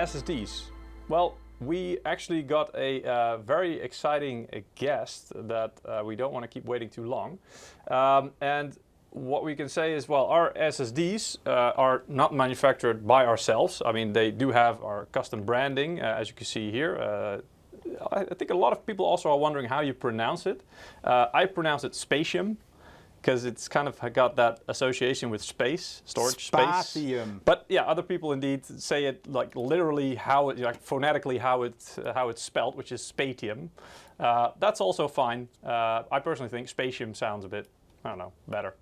SSDs. Well, we actually got a very exciting guest that we don't want to keep waiting too long. And what we can say is, well, our SSDs are not manufactured by ourselves. I mean, they do have our custom branding, as you can see here. I think a lot of people also are wondering how you pronounce it. I pronounce it Spatium, because it's kind of got that association with space, storage space. But yeah, other people indeed say it like literally how it, like phonetically how it's spelled, which is Spatium. That's also fine. I personally think Spatium sounds a bit, I don't know, better.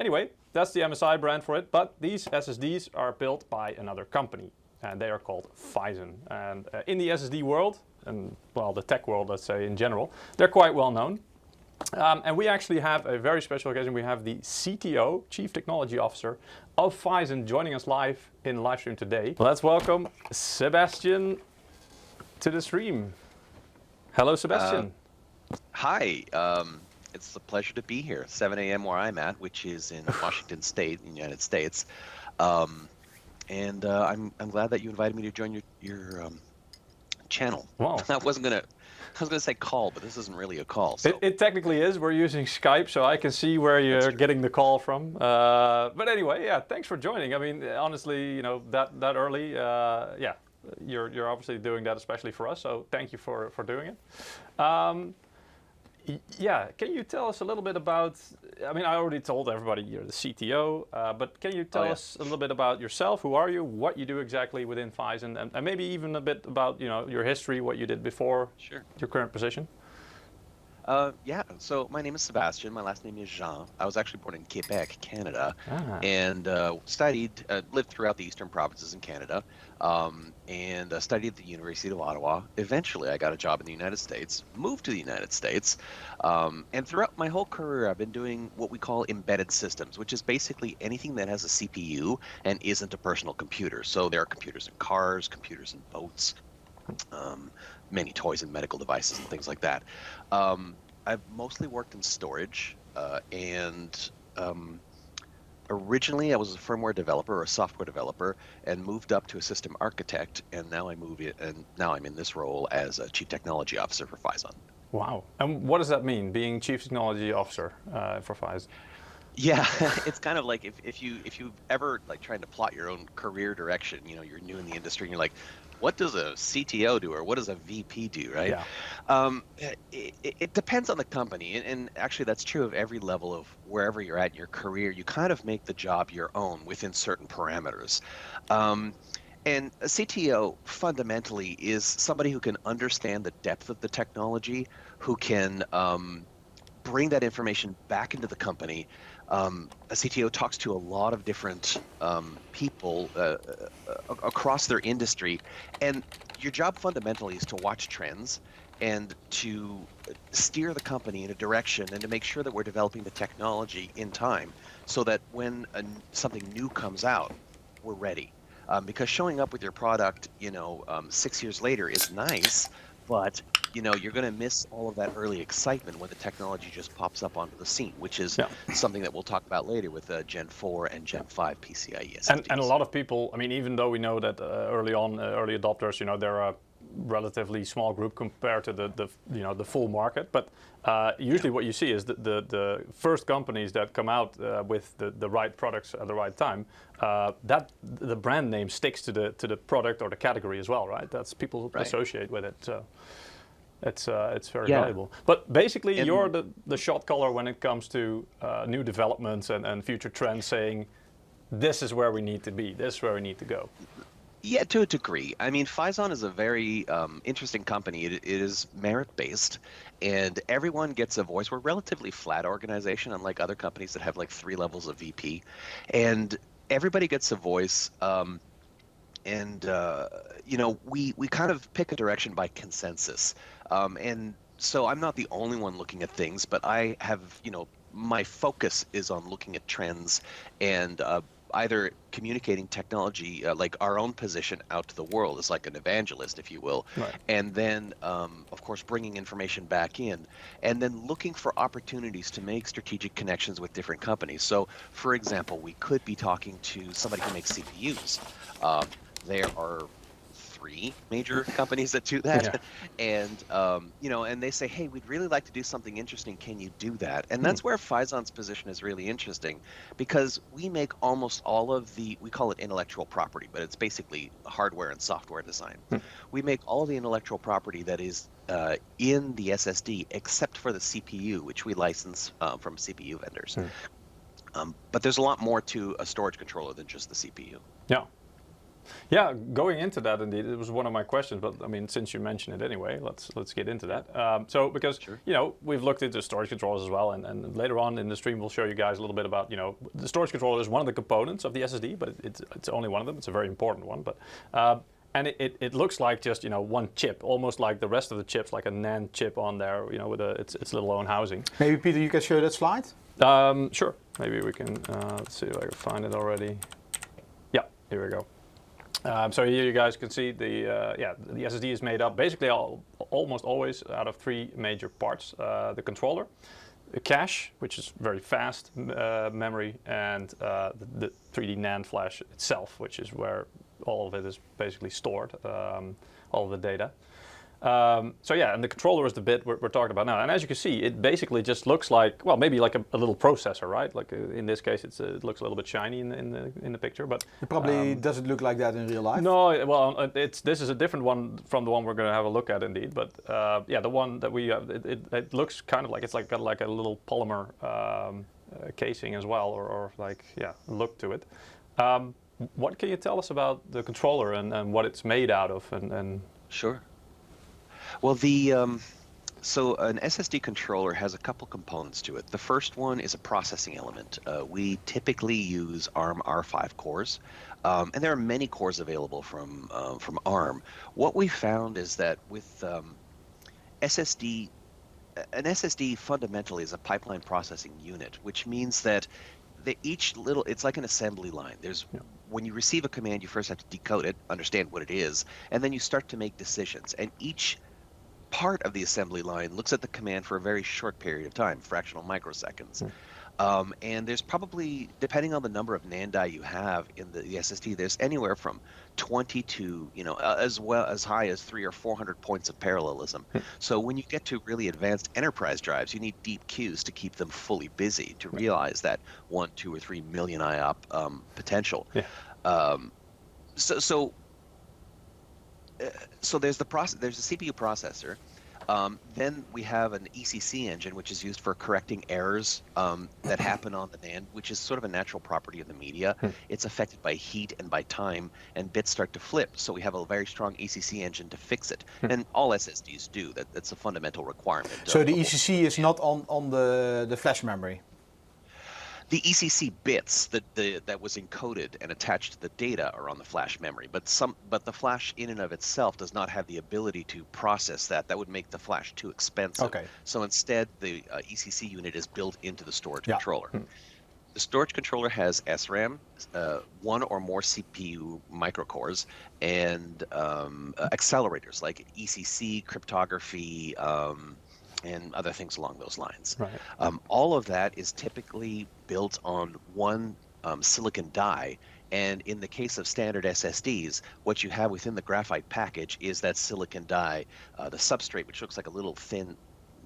Anyway, that's the MSI brand for it. But these SSDs are built by another company, and they are called Phison. And in the SSD world, and well, the tech world, let's say in general, they're quite well known. And we actually have a very special occasion. We have the CTO, Chief Technology Officer of Phison, joining us live in Livestream today. Let's welcome Sebastian to the stream. Hello, Sebastian. Hi, it's a pleasure to be here. 7 a.m. where I'm at, which is in Washington State, in the United States. And I'm glad that you invited me to join your channel. Wow. I was gonna say call, but this isn't really a call. So. It technically is. We're using Skype, so I can see where you're getting the call from. But anyway, yeah, thanks for joining. I mean, honestly, you know, that early, yeah, you're obviously doing that especially for us. So thank you for doing it. Yeah, can you tell us a little bit about, I mean, I already told everybody you're the CTO, but can you tell us a little bit about yourself? Who are you? What you do exactly within Phison? And maybe even a bit about, you know, your history, what you did before your current position? Yeah, so my name is Sebastian. My last name is Jean. I was actually born in Quebec, Canada, and lived throughout the eastern provinces in Canada, and studied at the University of Ottawa. Eventually, I got a job in the United States, moved to the United States, and throughout my whole career, I've been doing what we call embedded systems, which is basically anything that has a CPU and isn't a personal computer. So there are computers in cars, computers in boats, many toys and medical devices and things like that. I've mostly worked in storage, and originally I was a firmware developer or a software developer, and moved up to a system architect, and now I'm in this role as a chief technology officer for Phison. Wow! And what does that mean, being chief technology officer for Phison? Yeah, it's kind of like if you've ever like trying to plot your own career direction, you know, you're new in the industry and you're like, what does a CTO do or what does a VP do, right? Yeah. It depends on the company, and actually that's true of every level of wherever you're at in your career. You kind of make the job your own within certain parameters. And a CTO fundamentally is somebody who can understand the depth of the technology, who can bring that information back into the company. A CTO talks to a lot of different people across their industry, and your job fundamentally is to watch trends and to steer the company in a direction and to make sure that we're developing the technology in time so that when something new comes out, we're ready. Because showing up with your product, you know, 6 years later is nice, but you know, you're going to miss all of that early excitement when the technology just pops up onto the scene, which is something that we'll talk about later with Gen4 and Gen5 PCIe SSDs. And a lot of people, I mean, even though we know that early adopters, you know, they're a relatively small group compared to the full market, but usually what you see is the first companies that come out with the right products at the right time, that the brand name sticks to the product or the category as well, right? That's people associate with it. So. It's very valuable. But basically, you're the shot caller when it comes to new developments and future trends, saying this is where we need to be, this is where we need to go. Yeah, to a degree. I mean, Phison is a very interesting company. It is merit-based, and everyone gets a voice. We're a relatively flat organization, unlike other companies that have like 3 levels of VP, and everybody gets a voice. You know, we kind of pick a direction by consensus. And so I'm not the only one looking at things, but I have, you know, my focus is on looking at trends and either communicating technology, like our own position out to the world as like an evangelist, if you will, and then, of course, bringing information back in, and then looking for opportunities to make strategic connections with different companies. So, for example, we could be talking to somebody who makes CPUs. There are 3 major companies that do that. Yeah. And and they say, hey, we'd really like to do something interesting. Can you do that? And that's where Phison's position is really interesting, because we make almost all of we call it intellectual property, but it's basically hardware and software design. We make all the intellectual property that is in the SSD, except for the CPU, which we license from CPU vendors. But there's a lot more to a storage controller than just the CPU. Yeah. Yeah, going into that, indeed, it was one of my questions. But I mean, since you mentioned it anyway, let's get into that. So because we've looked into storage controllers as well, and later on in the stream we'll show you guys a little bit about the storage controller is one of the components of the SSD, but it's only one of them. It's a very important one, but. And it looks like just one chip, almost like the rest of the chips, like a NAND chip on there, with its little own housing. Maybe Pieter, you can show that slide. Sure. Maybe we can. Let's see if I can find it already. Yeah, here we go. So here you guys can see the SSD is made up basically almost always out of 3 major parts: the controller, the cache, which is very fast memory, and the 3D NAND flash itself, which is where all of it is basically stored, all of the data. So yeah, and the controller is the bit we're talking about now. And as you can see, it basically just looks like, well, maybe like a little processor, right? Like in this case, it looks a little bit shiny in the picture, but it probably doesn't look like that in real life. No, well, this is a different one from the one we're going to have a look at, indeed. But yeah, the one that we have, it looks kind of like it's got like a little polymer casing as well, or like look to it. What can you tell us about the controller and what it's made out of? And Sure. Well, so an SSD controller has a couple components to it. The first one is a processing element. We typically use ARM R5 cores, and there are many cores available from ARM. What we found is that with SSD, an SSD fundamentally is a pipeline processing unit, which means that it's like an assembly line. When you receive a command, you first have to decode it, understand what it is, and then you start to make decisions. And each part of the assembly line looks at the command for a very short period of time, fractional microseconds. And there's probably, depending on the number of NAND die you have in the SSD, there's anywhere from 20 to, as high as 300 or 400 points of parallelism. So when you get to really advanced enterprise drives, you need deep queues to keep them fully busy to realize that 1, 2, or 3 million IOP potential. So there's there's a CPU processor. Then we have an ECC engine, which is used for correcting errors that happen on the NAND, which is sort of a natural property of the media. It's affected by heat and by time, and bits start to flip. So we have a very strong ECC engine to fix it. And all SSDs do. That's a fundamental requirement. So the ECC is not on the flash memory? The ECC bits that was encoded and attached to the data are on the flash memory, but the flash in and of itself does not have the ability to process that. That would make the flash too expensive. Okay. So instead, the ECC unit is built into the storage controller. The storage controller has SRAM, 1 or more CPU microcores, and accelerators like ECC, cryptography, and other things along those lines. Right. All of that is typically built on one silicon die, and in the case of standard SSDs, what you have within the graphite package is that silicon die, the substrate, which looks like a little thin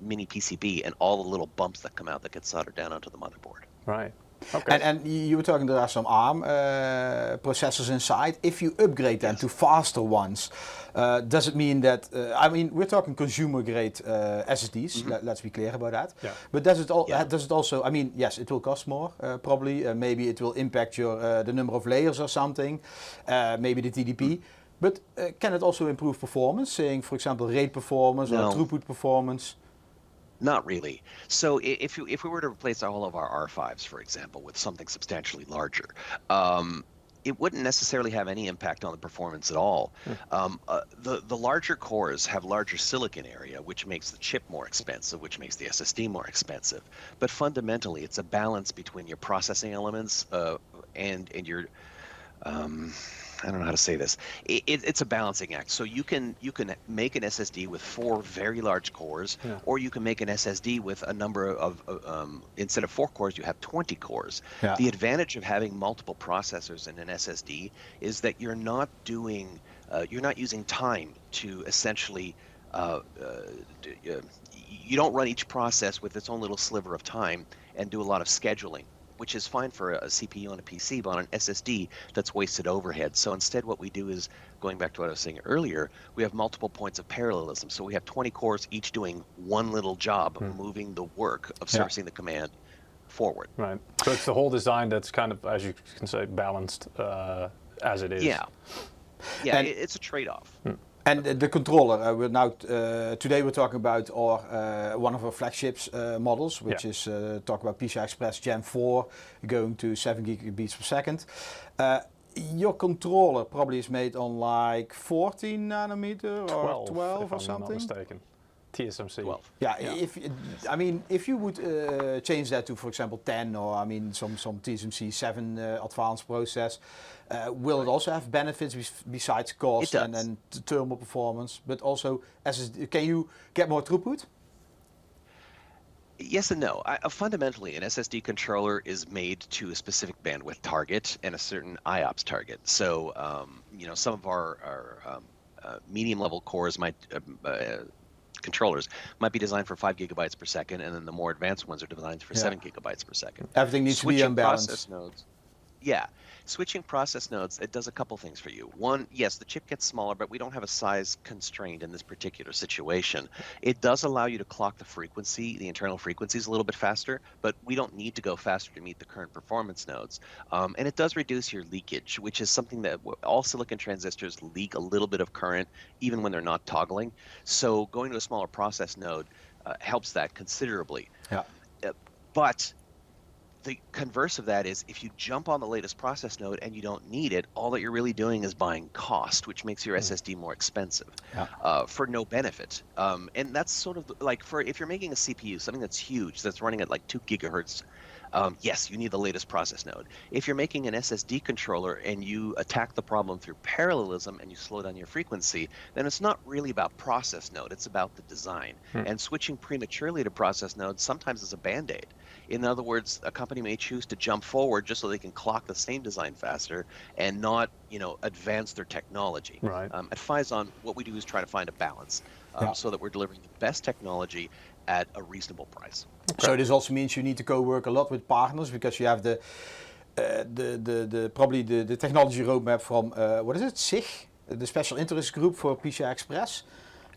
mini PCB, and all the little bumps that come out that get soldered down onto the motherboard. Right. Okay. And you were talking, there are some ARM processors inside. If you upgrade them to faster ones, does it mean that, we're talking consumer grade SSDs, let's be clear about that. Yeah. But does it also, yes, it will cost more, probably. Maybe it will impact the number of layers or something, maybe the TDP. But can it also improve performance, saying, for example, RAID performance or throughput performance? Not really. So if we were to replace all of our R5s, for example, with something substantially larger, it wouldn't necessarily have any impact on the performance at all. The larger cores have larger silicon area, which makes the chip more expensive, which makes the SSD more expensive. But fundamentally, it's a balance between your processing elements and your I don't know how to say this. It's a balancing act. So you can make an SSD with 4 very large cores, or you can make an SSD with a number of instead of 4 cores, you have 20 cores. Yeah. The advantage of having multiple processors in an SSD is that you're not using time to essentially. You don't run each process with its own little sliver of time and do a lot of scheduling, which is fine for a CPU on a PC, but on an SSD, that's wasted overhead. So instead what we do is, going back to what I was saying earlier, we have multiple points of parallelism. So we have 20 cores, each doing one little job, moving the work of servicing the command forward. Right. So it's the whole design that's kind of, as you can say, balanced as it is. Yeah. Yeah, it's a trade-off. And the controller, we're now today we're talking about one of our flagships models, which is talk about PCIe Express Gen5 going to 7 gigabits per second. Your controller probably is made on like 14 nanometer or 12 or something. If I'm not mistaken. TSMC. 12. Yeah, if you would change that to, for example, 10 or some TSMC 7 advanced process, will it also have benefits besides cost and thermal performance, but also can you get more throughput? Yes and no. Fundamentally, an SSD controller is made to a specific bandwidth target and a certain IOPS target. So, some of our medium-level cores controllers might be designed for 5 gigabytes per second, and then the more advanced ones are designed for 7 gigabytes per second. Everything needs to be unbalanced. Process nodes. Switching process nodes, it does a couple things for you. One, yes, the chip gets smaller, but we don't have a size constraint in this particular situation. It does allow you to clock the frequency, the internal frequencies a little bit faster, but we don't need to go faster to meet the current performance nodes. And it does reduce your leakage, which is something that all silicon transistors leak a little bit of current, even when they're not toggling. So going to a smaller process node helps that considerably. Yeah. But the converse of that is if you jump on the latest process node and you don't need it, all that you're really doing is buying cost, which makes your SSD more expensive for no benefit. And that's sort of like if you're making a CPU, something that's huge, that's running at like 2 gigahertz, yes, you need the latest process node. If you're making an SSD controller and you attack the problem through parallelism and you slow down your frequency, then it's not really about process node, it's about the design. And switching prematurely to process nodes sometimes is a band-aid. In other words, a company may choose to jump forward just so they can clock the same design faster and not, advance their technology. Right. At Phison, what we do is try to find a balance so that we're delivering the best technology at a reasonable price. Okay. So this also means you need to co-work a lot with partners because you have probably the technology roadmap from SIG, the Special Interest Group for PCIe Express.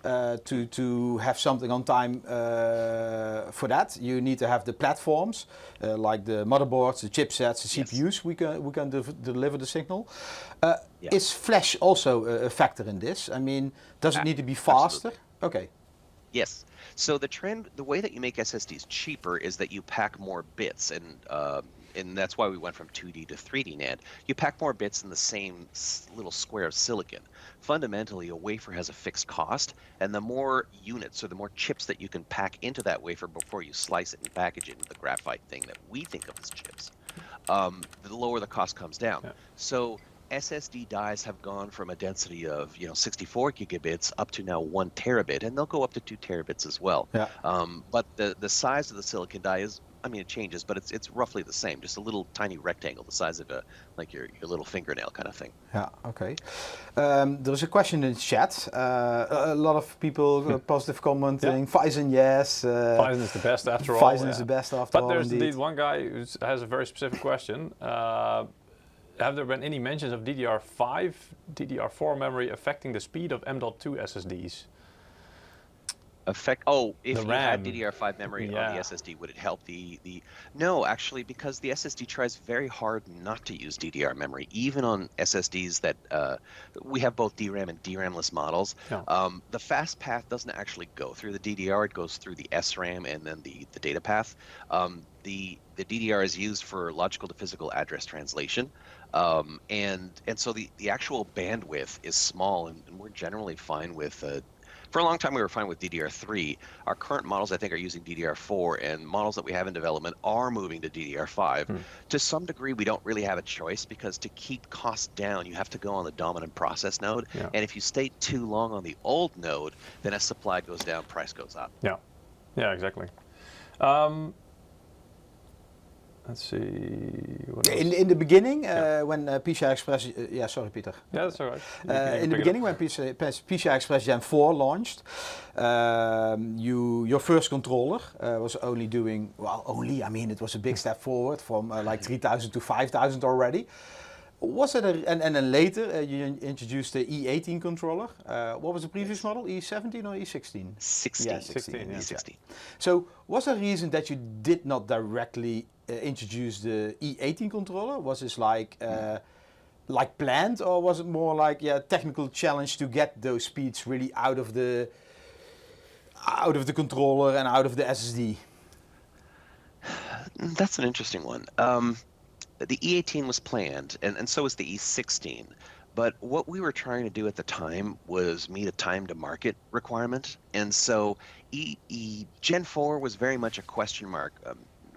To have something on time for that, you need to have the platforms like the motherboards, the chipsets, the CPUs. We can deliver the signal. Is flash also a factor in this? Does it need to be faster? Absolutely. Okay. Yes. So the way that you make SSDs cheaper is that you pack more bits, and that's why we went from 2D to 3D NAND. You pack more bits in the same little square of silicon. Fundamentally, a wafer has a fixed cost, and the more units or the more chips that you can pack into that wafer before you slice it and package it into the graphite thing that we think of as chips, the lower the cost comes down. Yeah. So SSD dies have gone from a density of 64 gigabits up to now 1 terabit, and they'll go up to 2 terabits as well. Yeah. But the size of the silicon die is, it changes, but it's roughly the same, just a little tiny rectangle, the size of your little fingernail kind of thing. Yeah, okay. There's a question in the chat. A lot of people positive commenting. Phison, yes. Phison is the best after all. Phison is the best after all. But there's indeed one guy who has a very specific question. Have there been any mentions of DDR5, DDR4 memory affecting the speed of M.2 SSDs? If you had DDR5 memory on the SSD, would it help No, actually, because the SSD tries very hard not to use DDR memory, even on SSDs that we have both DRAM and DRAM-less models. Yeah. The fast path doesn't actually go through the DDR, it goes through the SRAM and then the data path. The DDR is used for logical to physical address translation. And so the actual bandwidth is small, and we're generally fine with For a long time, we were fine with DDR3. Our current models, I think, are using DDR4, and models that we have in development are moving to DDR5. To some degree, we don't really have a choice, because to keep costs down, you have to go on the dominant process node. Yeah. And if you stay too long on the old node, then as supply goes down, price goes up. Yeah, yeah, exactly. Let's see. What else? In the beginning, when PCIe Express, sorry, Pieter. Yeah, that's all right. In the beginning, when PCIe Express Gen 4 launched, your first controller was only doing, I mean, it was a big step forward from like 3,000 to 5,000 already. Was it and then later you introduced the E18 controller. What was the previous model? E17 or E16? 16. Yeah, 16. E16. Yeah. So was there a reason that you did not directly introduce the E18 controller? Was this like planned, or was it more like technical challenge to get those speeds really out of the controller and out of the SSD? That's an interesting one. The E18 was planned, and so was the E16. But what we were trying to do at the time was meet a time to market requirement. And so Gen 4 was very much a question mark.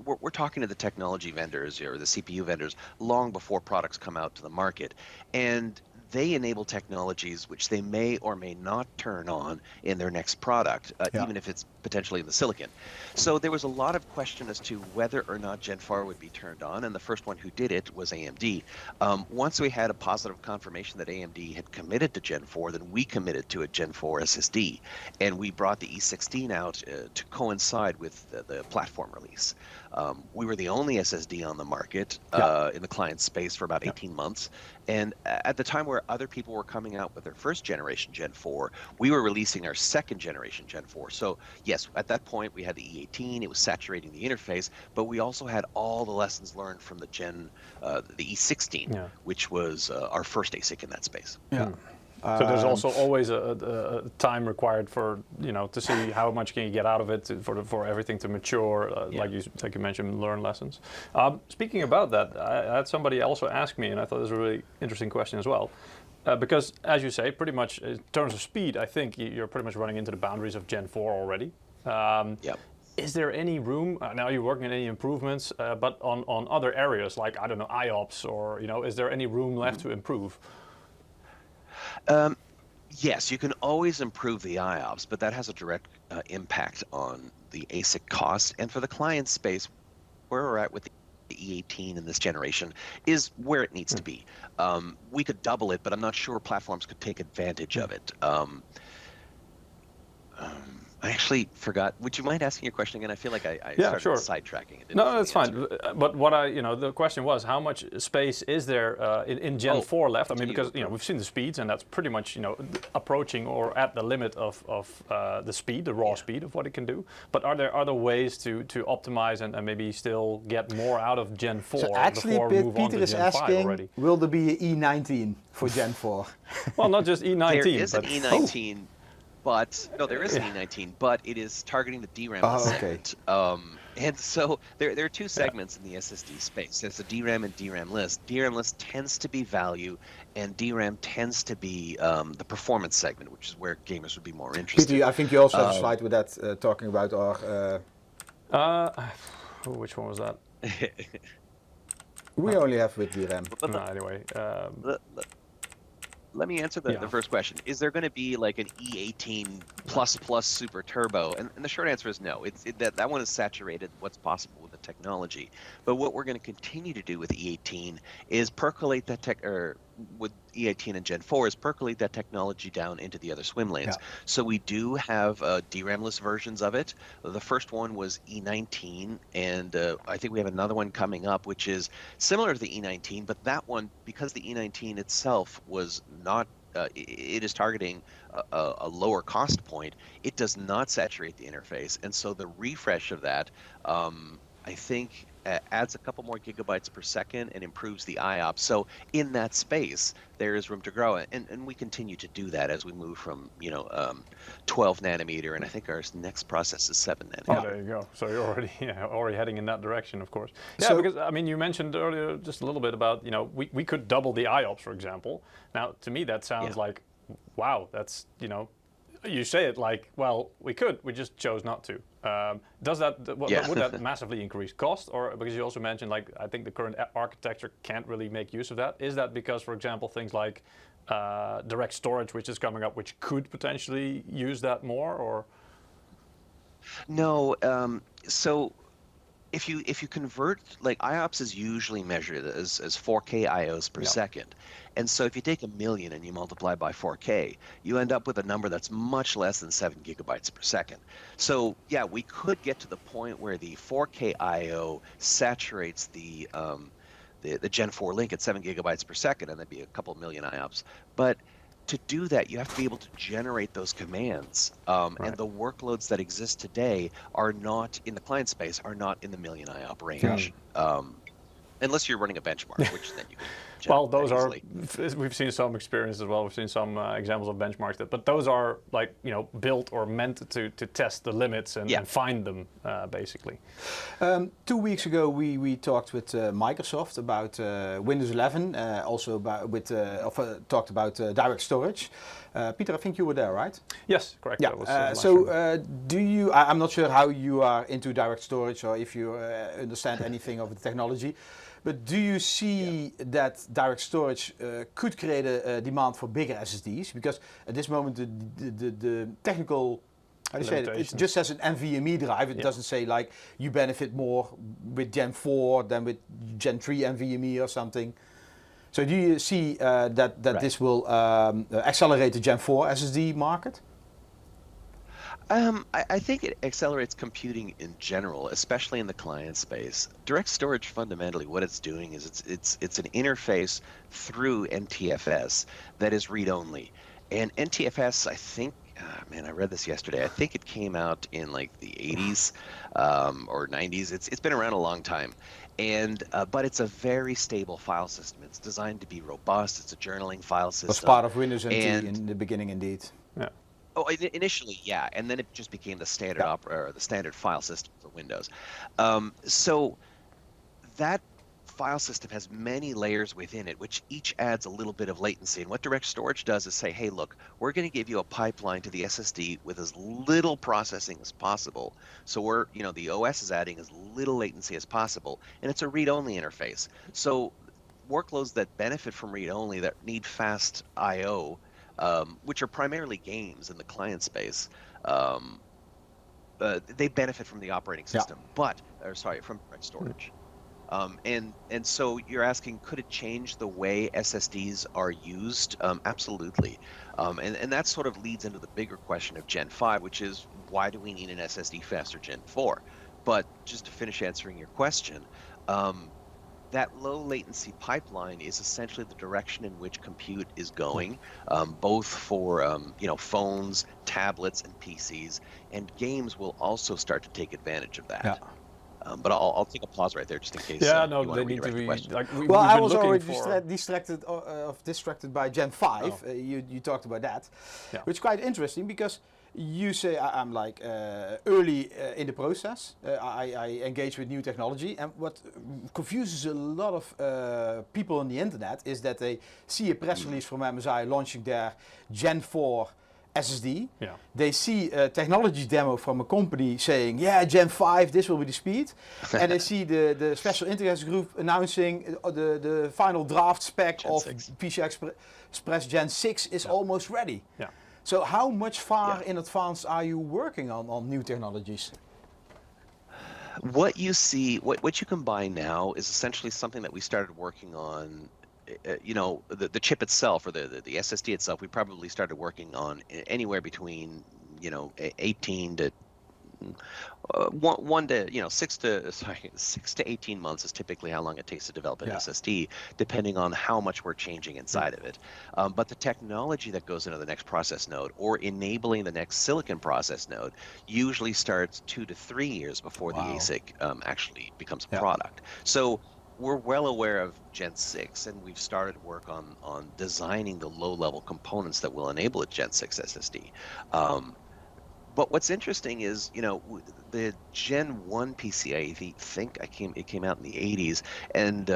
We're talking to the technology vendors or the CPU vendors long before products come out to the market. And they enable technologies which they may or may not turn on in their next product, even if it's potentially in the silicon. So there was a lot of question as to whether or not Gen 4 would be turned on, and the first one who did it was AMD. Once we had a positive confirmation that AMD had committed to Gen 4, then we committed to a Gen 4 SSD, and we brought the E16 out to coincide with the platform release. We were the only SSD on the market in the client space for about 18 months. And at the time where other people were coming out with their first generation Gen 4, we were releasing our second generation Gen 4. So yes, at that point we had the E18, it was saturating the interface, but we also had all the lessons learned from the E16, which was our first ASIC in that space. Yeah. So there's also always a time required for, to see how much can you get out of it for everything to mature, like you mentioned, learn lessons. Speaking about that, I had somebody also ask me, and I thought it was a really interesting question as well. Because, as you say, pretty much in terms of speed, I think you're pretty much running into the boundaries of Gen 4 already. Is there any room, now you're working on any improvements, but on other areas, like, I don't know, IOPS, or, is there any room left to improve? Yes, you can always improve the IOPS, but that has a direct impact on the ASIC cost. And for the client space, where we're at with the E18 in this generation is where it needs to be. We could double it, but I'm not sure platforms could take advantage of it. I actually forgot. Would you mind asking your question again? I feel like I started sidetracking it. No, that's fine. But what the question was, how much space is there in Gen 4 left? I mean, because we've seen the speeds, and that's pretty much approaching or at the limit of the speed, the raw speed of what it can do. But are there other ways to optimize and maybe still get more out of Gen 4 so actually, before we move on to Pieter is Gen 5 asking, already? will there be an E19 for Gen 4? Well, not just E19. There is an E19. But no, there is an E19, but it is targeting the DRAM segment. And so there are two segments in the SSD space. There's the DRAM and DRAM list. DRAM list tends to be value, and DRAM tends to be the performance segment, which is where gamers would be more interested. Pieter, I think you also have a slide with that talking about our... which one was that? We only have with DRAM. No, anyway. Let me answer the first question. Is there going to be like an E18++ super turbo? And the short answer is no. That one is saturated what's possible with the technology. But what we're going to continue to do with E18 is percolate that with E18 and Gen 4 is percolate that technology down into the other swim lanes. So we do have DRAM-less versions of it. The first one was E19, and I think we have another one coming up, which is similar to the E19, but that one, because the E19 itself was not, it is targeting a lower cost point, it does not saturate the interface. And so the refresh of that, I think, adds a couple more gigabytes per second and improves the IOPS. So in that space, there is room to grow, and we continue to do that as we move from 12 nanometer, and I think our next process is 7 nanometer. Oh, there you go. So you're already heading in that direction, of course. Yeah, so, because I mean, you mentioned earlier just a little bit about we could double the IOPS, for example. Now, to me, that sounds like, wow, that's you say it like, well, we could, we just chose not to. Does that, would that massively increase cost? Or because you also mentioned, like, I think the current architecture can't really make use of that. Is that because, for example, things like direct storage, which is coming up, which could potentially use that more, or? No, so if you convert, like IOPS is usually measured as 4K IOs per second. And so if you take 1 million and you multiply by 4K, you end up with a number that's much less than 7 gigabytes per second. So yeah, we could get to the point where the 4K IO saturates the Gen 4 link at 7 gigabytes per second, and that'd be a couple million IOPS. But to do that, you have to be able to generate those commands. And the workloads that exist today are not in the client space, are not in the million IOP range. Unless you're running a benchmark, which then you can well, those are, easily. we've seen some experience as well. We've seen some examples of benchmarks, but those are like, built or meant to test the limits and find them, basically. 2 weeks ago, we talked with Microsoft about Windows 11, also talked about direct storage. Pieter, I think you were there, right? Yes, correct. Yeah. I'm not sure how you are into direct storage or if you understand anything of the technology, but do you see that direct storage could create a demand for bigger SSDs? Because at this moment, the technical, how do you say it? It just says an NVMe drive. It doesn't say like you benefit more with Gen 4 than with Gen 3 NVMe or something. So do you see that this will accelerate the Gen 4 SSD market? I think it accelerates computing in general, especially in the client space. Direct storage, fundamentally, what it's doing is it's an interface through NTFS that is read-only. And NTFS, I think, I read this yesterday. I think it came out in like the 80s or 90s. It's been around a long time. And but it's a very stable file system. It's designed to be robust. It's a journaling file system. It was part of Windows NT in the beginning, indeed. Yeah. Oh, initially, yeah, and then it just became the standard or the standard file system for Windows. So that file system has many layers within it, which each adds a little bit of latency. And what direct storage does is say, hey, look, we're going to give you a pipeline to the SSD with as little processing as possible. So the OS is adding as little latency as possible, and it's a read-only interface. So workloads that benefit from read-only, that need fast I/O, which are primarily games in the client space, they benefit from the operating system, from direct storage. And so you're asking, could it change the way SSDs are used? Absolutely. And that sort of leads into the bigger question of Gen 5, which is, why do we need an SSD faster Gen 4? But just to finish answering your question, that low latency pipeline is essentially the direction in which compute is going, both for phones, tablets, and PCs, and games will also start to take advantage of that. Yeah. But I'll take a pause right there just in case. Yeah, no, they need to be. Like, I was already distracted by Gen 5. Oh. You talked about that, which is quite interesting because you say I'm like early in the process. I engage with new technology, and what confuses a lot of people on the internet is that they see a press release from MSI launching their Gen 4 SSD. Yeah. They see a technology demo from a company saying, Gen 5, this will be the speed. And they see the special interest group announcing the final draft spec Gen of 6. PCIe Express Gen 6 is almost ready. Yeah. So how much far in advance are you working on new technologies? What you see, what you can buy now is essentially something that we started working on. The chip itself or the SSD itself, we probably started working on anywhere between 18 to 6 to 18 months is typically how long it takes to develop an SSD, depending on how much we're changing inside of it. But the technology that goes into the next process node or enabling the next silicon process node usually starts 2 to 3 years before the ASIC actually becomes a product. So we're well aware of Gen 6, and we've started work on designing the low-level components that will enable a Gen 6 SSD. But what's interesting is, the Gen 1 PCIe, it came out in the 80s, and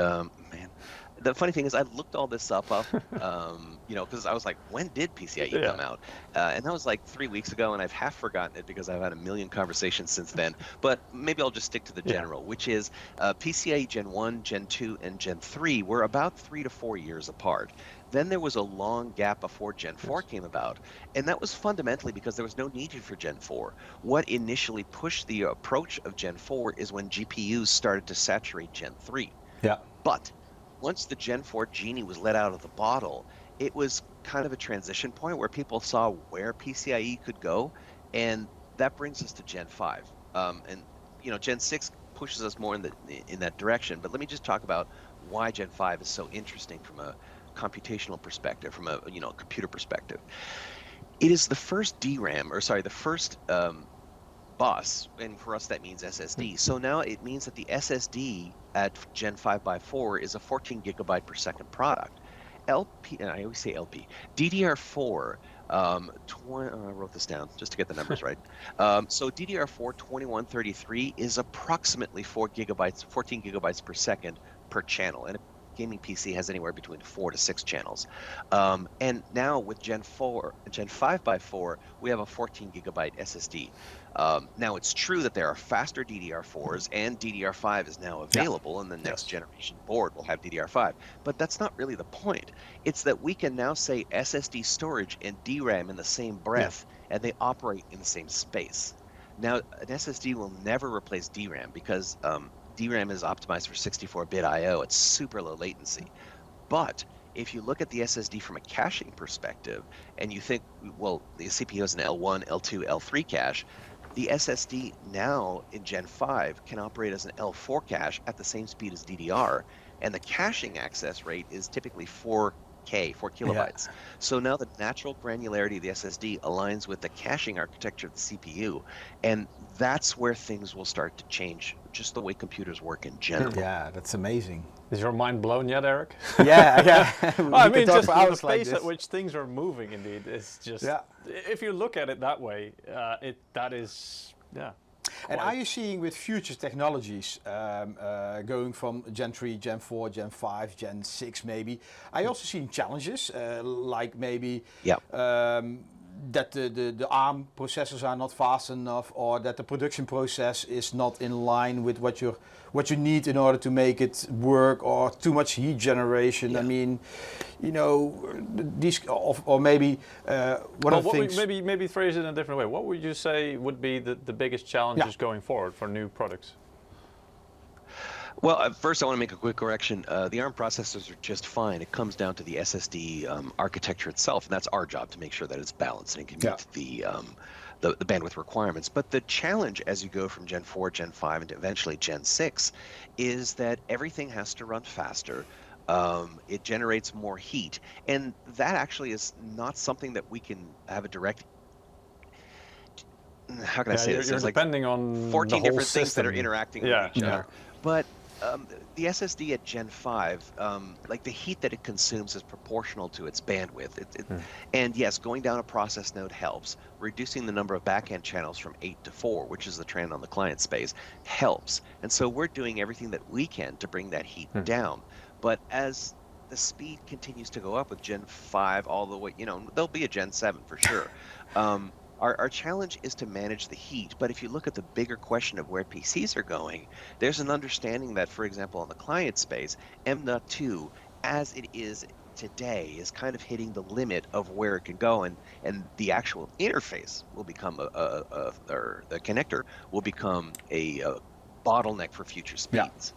The funny thing is, I looked all this up, because I was like, when did PCIe come out? And that was like 3 weeks ago, and I've half forgotten it because I've had a million conversations since then. But maybe I'll just stick to the general, which is PCIe Gen 1, Gen 2, and Gen 3 were about 3 to 4 years apart. Then there was a long gap before Gen 4 came about, and that was fundamentally because there was no need for Gen 4. What initially pushed the approach of Gen 4 is when GPUs started to saturate Gen 3. Yeah. But once the Gen 4 genie was let out of the bottle, it was kind of a transition point where people saw where PCIe could go, and that brings us to Gen 5. And Gen 6 pushes us more in that direction. But let me just talk about why Gen 5 is so interesting from a computational perspective, from a computer perspective. It is the first the first bus, and for us that means SSD. So now it means that the SSD at Gen 5x4 is a 14 gigabyte per second product. LP, and I always say LP, DDR4, I wrote this down just to get the numbers right. So DDR4 2133 is approximately 14 gigabytes per second per channel. And a gaming PC has anywhere between 4 to 6 channels. And now with Gen 5x4, we have a 14 gigabyte SSD. Now it's true that there are faster DDR4s, and DDR5 is now available, and the next generation board will have DDR5. But that's not really the point. It's that we can now say SSD storage and DRAM in the same breath, and they operate in the same space. Now, an SSD will never replace DRAM because DRAM is optimized for 64-bit I/O. It's super low latency. But if you look at the SSD from a caching perspective, and you think, well, the CPU is an L1, L2, L3 cache, the SSD now in Gen 5 can operate as an L4 cache at the same speed as DDR, and the caching access rate is typically 4 kilobytes. So now the natural granularity of the SSD aligns with the caching architecture of the CPU, and that's where things will start to change, just the way computers work in general. Yeah, that's amazing. Is your mind blown yet, Eric? Yeah. Well, I mean, just the pace at which things are moving, indeed, is just. If you look at it that way, that is. And are you seeing with future technologies going from Gen 3, Gen 4, Gen 5, Gen 6 maybe, are you also seeing challenges like maybe that the ARM processors are not fast enough, or that the production process is not in line with what you need in order to make it work, or too much heat generation? I mean, these, or maybe one of the things. Maybe phrase it in a different way. What would you say would be the biggest challenges going forward for new products? Well, first I want to make a quick correction. The ARM processors are just fine. It comes down to the SSD architecture itself, and that's our job to make sure that it's balanced and can meet the bandwidth requirements. But the challenge as you go from Gen 4, Gen 5, and eventually Gen 6 is that everything has to run faster. It generates more heat, and that actually is not something that we can have a direct. How can I say this? You're depending on 14 different system. things that are interacting with each other. But the SSD at Gen 5, like the heat that it consumes is proportional to its bandwidth. And yes, going down a process node helps. Reducing the number of backend channels from 8 to 4, which is the trend on the client space, helps. And so we're doing everything that we can to bring that heat down. But as the speed continues to go up with Gen 5 all the way, there'll be a Gen 7 for sure. Our challenge is to manage the heat, but if you look at the bigger question of where PCs are going, there's an understanding that, for example, on the client space, M.2, as it is today, is kind of hitting the limit of where it can go, and the actual interface will become or the connector will become a bottleneck for future speeds.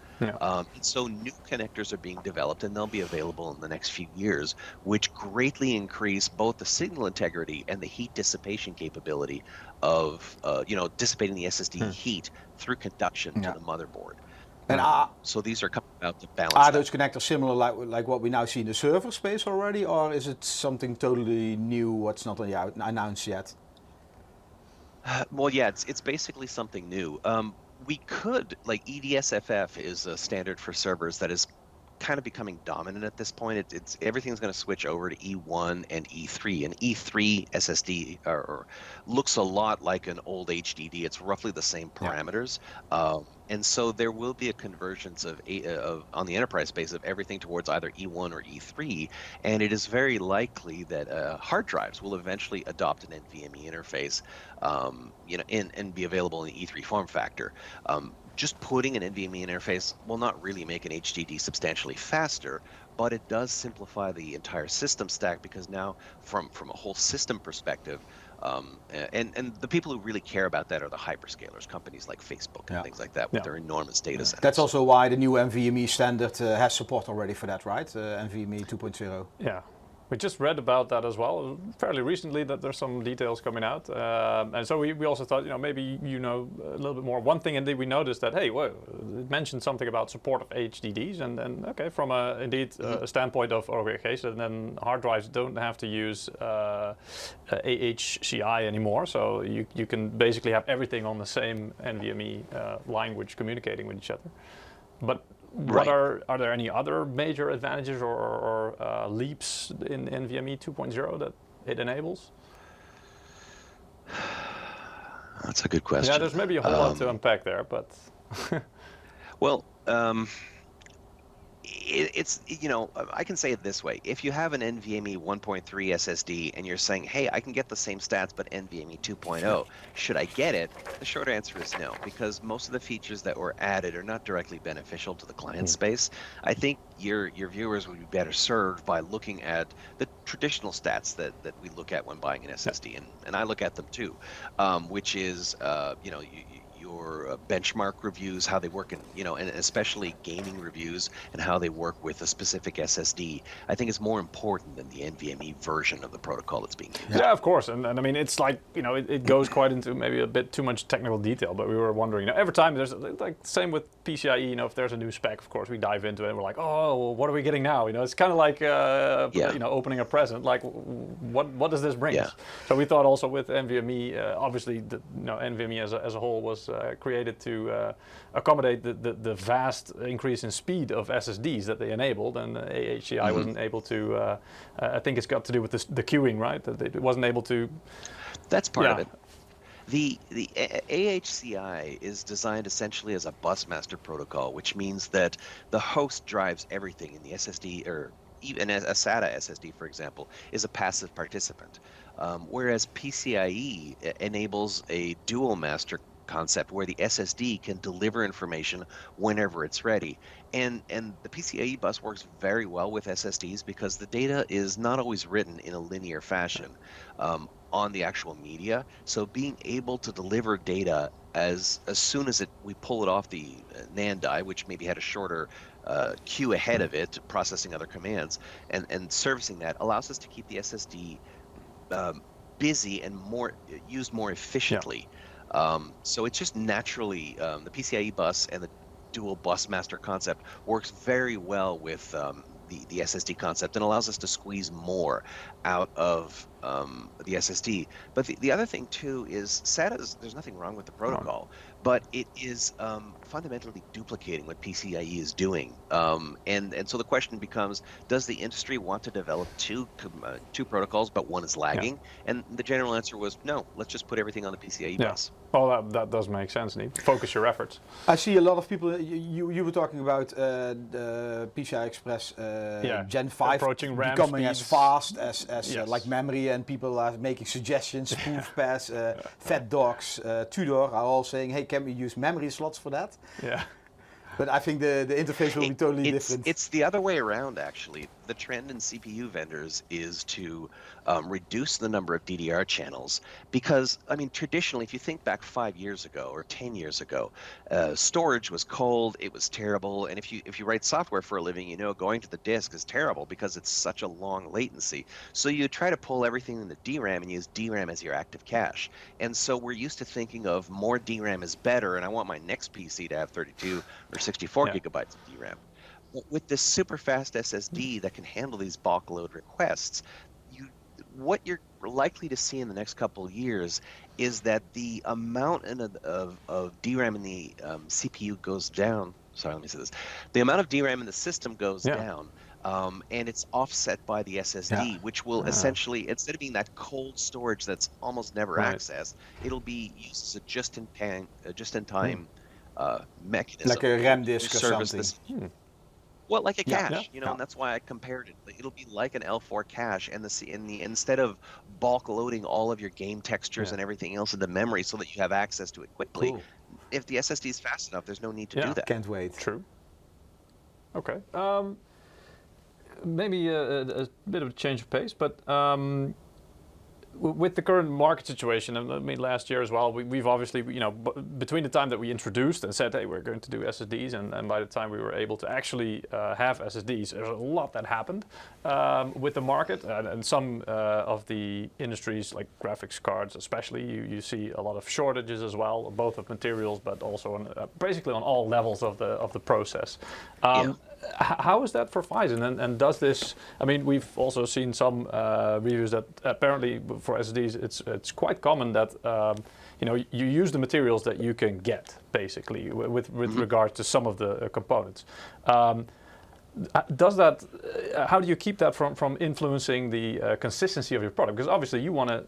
So new connectors are being developed, and they'll be available in the next few years, which greatly increase both the signal integrity and the heat dissipation capability of dissipating the SSD heat through conduction to the motherboard. And so these are coming out to balance. Are those connectors similar like what we now see in the server space already, or is it something totally new what's not announced yet? Well, yeah, it's basically something new. We could, like EDSFF is a standard for servers that is kind of becoming dominant at this point. It's everything's going to switch over to E1 and E3. And E3 SSD or looks a lot like an old HDD. It's roughly the same parameters. And so there will be a convergence of on the enterprise space of everything towards either E1 or E3, and it is very likely that hard drives will eventually adopt an NVMe interface, and be available in the E3 form factor. Just putting an NVMe interface will not really make an HDD substantially faster, but it does simplify the entire system stack, because now from a whole system perspective, and the people who really care about that are the hyperscalers, companies like Facebook and things like that with their enormous data centers. That's also why the new NVMe standard has support already for that, right? NVMe 2.0. Yeah. We just read about that as well, fairly recently, that there's some details coming out. And so we also thought, maybe a little bit more. One thing indeed we noticed that, hey, whoa, it mentioned something about support of HDDs. And okay, from a standpoint of, okay, so then hard drives don't have to use AHCI anymore. So you can basically have everything on the same NVMe language communicating with each other. But are there any other major advantages or leaps in NVMe 2.0 that it enables? That's a good question. Yeah, there's maybe a whole lot to unpack there, but well, it's I can say it this way: if you have an NVMe 1.3 SSD and you're saying, hey, I can get the same stats but NVMe 2.0, should I get it? The short answer is no, because most of the features that were added are not directly beneficial to the client space. I think your viewers would be better served by looking at the traditional stats that we look at when buying an SSD, and I look at them too, which is your benchmark reviews, how they work in, and especially gaming reviews and how they work with a specific SSD, I think is more important than the NVMe version of the protocol that's being used. Yeah, of course. And I mean, it's like, it goes quite into maybe a bit too much technical detail, but we were wondering, every time there's, like, same with PCIe, if there's a new spec, of course, we dive into it and we're like, oh, well, what are we getting now? It's kind of like, opening a present, like, what does this bring us? So we thought also with NVMe, obviously, NVMe as a whole was created to accommodate the vast increase in speed of SSDs that they enabled, and AHCI wasn't able to. I think it's got to do with the queuing, right? That it wasn't able to. That's part of it. The AHCI is designed essentially as a busmaster protocol, which means that the host drives everything in the SSD, or even a SATA SSD, for example, is a passive participant. Whereas PCIe enables a dual master concept where the SSD can deliver information whenever it's ready. And the PCIe bus works very well with SSDs because the data is not always written in a linear fashion on the actual media. So being able to deliver data as soon as we pull it off the NAND die, which maybe had a shorter queue ahead of it, processing other commands, and servicing that allows us to keep the SSD busy and used more efficiently. So it's just naturally, the PCIe bus and the dual bus master concept works very well with the SSD concept and allows us to squeeze more out of the SSD. But the other thing too is SATA, there's nothing wrong with the protocol, but it is fundamentally duplicating what PCIe is doing. And so the question becomes, does the industry want to develop two protocols, but one is lagging? And the general answer was no, let's just put everything on the PCIe bus. Well, that does make sense. Focus your efforts. I see a lot of people, you were talking about the PCIe Express Gen5 approaching RAM becoming speeds. as fast as like memory, and people are making suggestions, spoof pass, fat dogs, Tudor are all saying, hey, can we use memory slots for that? Yeah. But I think the interface will be totally different. It's the other way around, actually. The trend in CPU vendors is to reduce the number of DDR channels because, I mean, traditionally, if you think back 5 years ago or 10 years ago, storage was cold, it was terrible, and if you write software for a living, going to the disk is terrible because it's such a long latency. So you try to pull everything into DRAM and use DRAM as your active cache. And so we're used to thinking of more DRAM is better, and I want my next PC to have 32 or 64 gigabytes of DRAM. With this super fast SSD that can handle these bulk load requests, what you're likely to see in the next couple of years is that the amount of DRAM in the CPU goes down sorry, let me say this. The amount of DRAM in the system goes down, and it's offset by the SSD, which will essentially, instead of being that cold storage that's almost never accessed, it'll be used as a just-in-time mechanism. Like a RAM disk or something. Well, like a cache, and that's why I compared it. It'll be like an L4 cache, and instead of bulk loading all of your game textures and everything else into memory so that you have access to it quickly, if the SSD is fast enough, there's no need to do that. Can't wait. True. Okay. Maybe a bit of a change of pace, but with the current market situation, I mean, last year as well, we've obviously, between the time that we introduced and said, hey, we're going to do SSDs, and by the time we were able to actually have SSDs, there's a lot that happened with the market, and some of the industries, like graphics cards especially, you see a lot of shortages as well, both of materials, but also on, basically on all levels of the process. How is that for Phison, and does this? I mean, we've also seen some reviews that apparently for SSDs, it's quite common that you use the materials that you can get, basically, with regard to some of the components. Does that? How do you keep that from influencing the consistency of your product? Because obviously you want to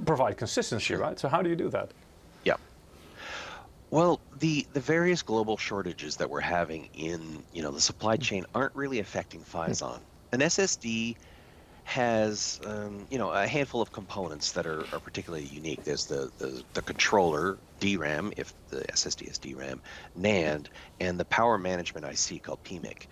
provide consistency, right? So how do you do that? Well, the various global shortages that we're having in the supply chain aren't really affecting Phison. An SSD has a handful of components that are particularly unique. There's the controller, DRAM, if the SSD is DRAM, NAND, and the power management IC called PMIC.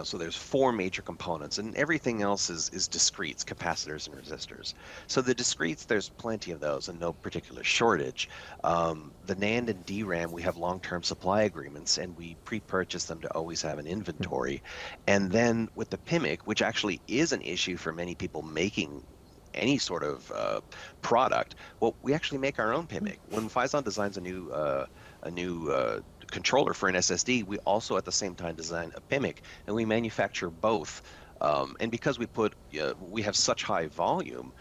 So there's 4 major components, and everything else is discretes, capacitors and resistors. So the discretes, there's plenty of those and no particular shortage. The NAND and DRAM, we have long-term supply agreements, and we pre-purchase them to always have an inventory. And then with the PMIC, which actually is an issue for many people making any sort of product, well, we actually make our own PMIC. When Phison designs a new controller for an SSD, we also at the same time design a PMIC, and we manufacture both. And because we have such high volume,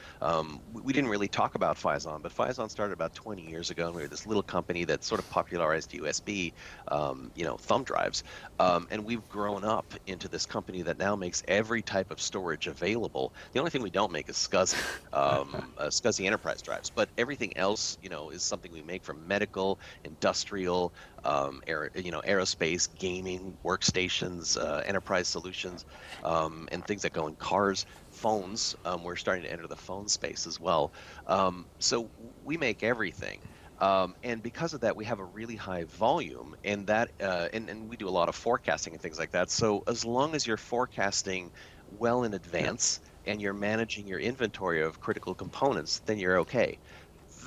we didn't really talk about Phison, but Phison started about 20 years ago, and we were this little company that sort of popularized USB, thumb drives. And we've grown up into this company that now makes every type of storage available. The only thing we don't make is SCSI enterprise drives, but everything else, is something we make from medical, industrial, aerospace, gaming, workstations, enterprise solutions, and things that go in cars, phones. We're starting to enter the phone space as well. So we make everything. And because of that, we have a really high volume, and that and we do a lot of forecasting and things like that. So as long as you're forecasting well in advance and you're managing your inventory of critical components, then you're okay.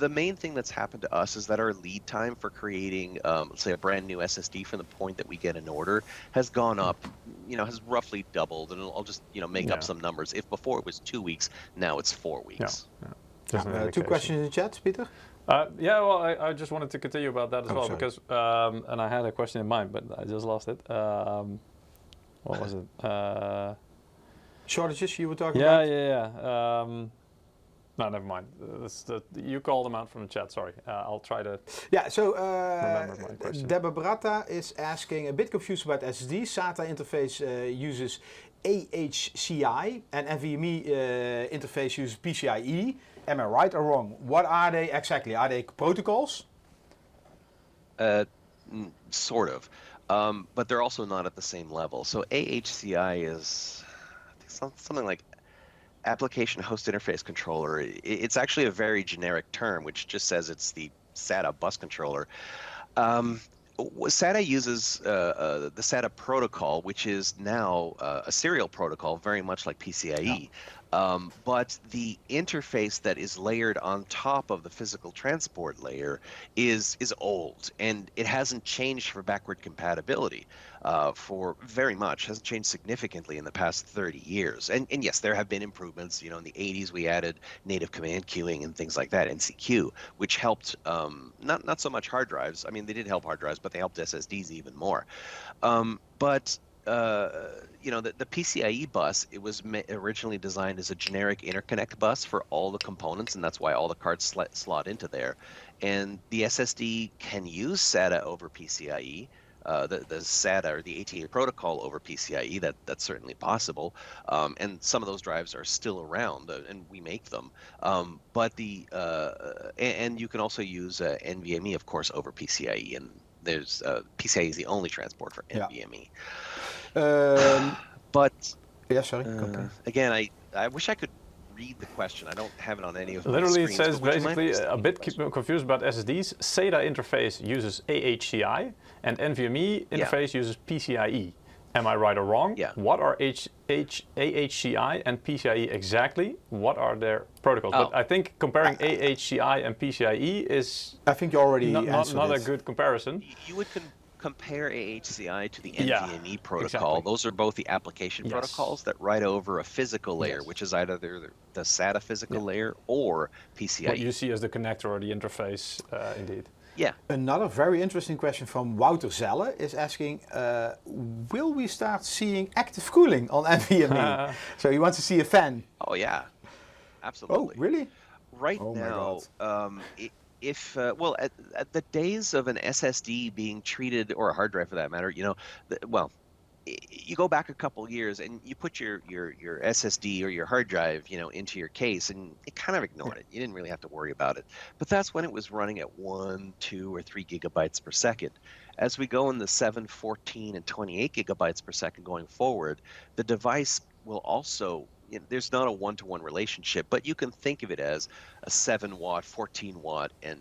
The main thing that's happened to us is that our lead time for creating, let's say, a brand new SSD from the point that we get an order has gone up, has roughly doubled. And I'll just, make up some numbers. If before it was 2 weeks, now it's 4 weeks. 2 questions in the chat, Pieter? Well, I just wanted to continue about that as well, because, and I had a question in mind, but I just lost it. What was it? Shortages you were talking about? Yeah. No, never mind. You called them out from the chat, sorry. I'll try to remember my question. Deborah Bratta is asking, a bit confused about SSD. SATA interface uses AHCI and NVMe interface uses PCIe. Am I right or wrong? What are they exactly? Are they protocols? Sort of. But they're also not at the same level. So AHCI is something like Application Host Interface Controller. It's actually a very generic term, which just says it's the SATA bus controller. SATA uses the SATA protocol, which is now a serial protocol, very much like PCIe. But the interface that is layered on top of the physical transport layer is old, and it hasn't changed for backward compatibility for very much, hasn't changed significantly in the past 30 years. And yes, there have been improvements. In the 80s, we added native command queuing and things like that, NCQ, which helped not so much hard drives. I mean, they did help hard drives, but they helped SSDs even more. The PCIe bus, it was originally designed as a generic interconnect bus for all the components, and that's why all the cards slot into there. And the SSD can use SATA over PCIe, the SATA or the ATA protocol over PCIe. That's certainly possible, and some of those drives are still around, and we make them. But and you can also use NVMe, of course, over PCIe, and there's PCIe is the only transport for NVMe. But yeah, sorry. Again, I wish I could read the question. I don't have it on any of my Literally, screens. it says basically a bit confused about SSDs. SATA interface uses AHCI, and NVMe interface uses PCIe. Am I right or wrong? Yeah. What are AHCI and PCIe exactly? What are their protocols? But I think comparing AHCI and PCIe is I think you already not a good comparison. You would compare AHCI to the NVMe protocol. Exactly. Those are both the application protocols that write over a physical layer, which is either the SATA physical layer or PCIe. What you see as the connector or the interface, indeed. Yeah. Another very interesting question from Wouter Zelle is asking, will we start seeing active cooling on NVMe? So he wants to see a fan. Oh, yeah. Absolutely. Oh, really? Right now, at the days of an SSD being treated, or a hard drive for that matter, you go back a couple years and you put your SSD or your hard drive, into your case, and it kind of ignored it. You didn't really have to worry about it. But that's when it was running at 1, 2, or 3 gigabytes per second. As we go in the 7, 14, and 28 gigabytes per second going forward, the device will also, there's not a one-to-one relationship, but you can think of it as a 7-watt, 14-watt, and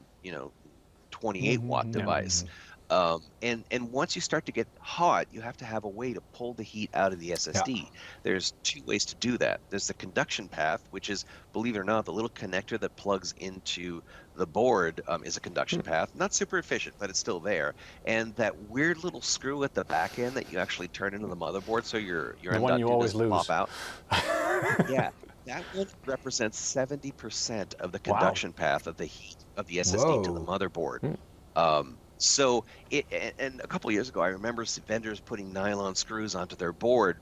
28-watt device. And once you start to get hot, you have to have a way to pull the heat out of the SSD. Yeah. There's 2 ways to do that. There's the conduction path, which is, believe it or not, the little connector that plugs into the board is a conduction path. Not super efficient, but it's still there. And that weird little screw at the back end that you actually turn into the motherboard, so your inductor doesn't pop out. Yeah. That one represents 70% of the conduction path of the heat of the SSD to the motherboard. So and a couple of years ago, I remember vendors putting nylon screws onto their board,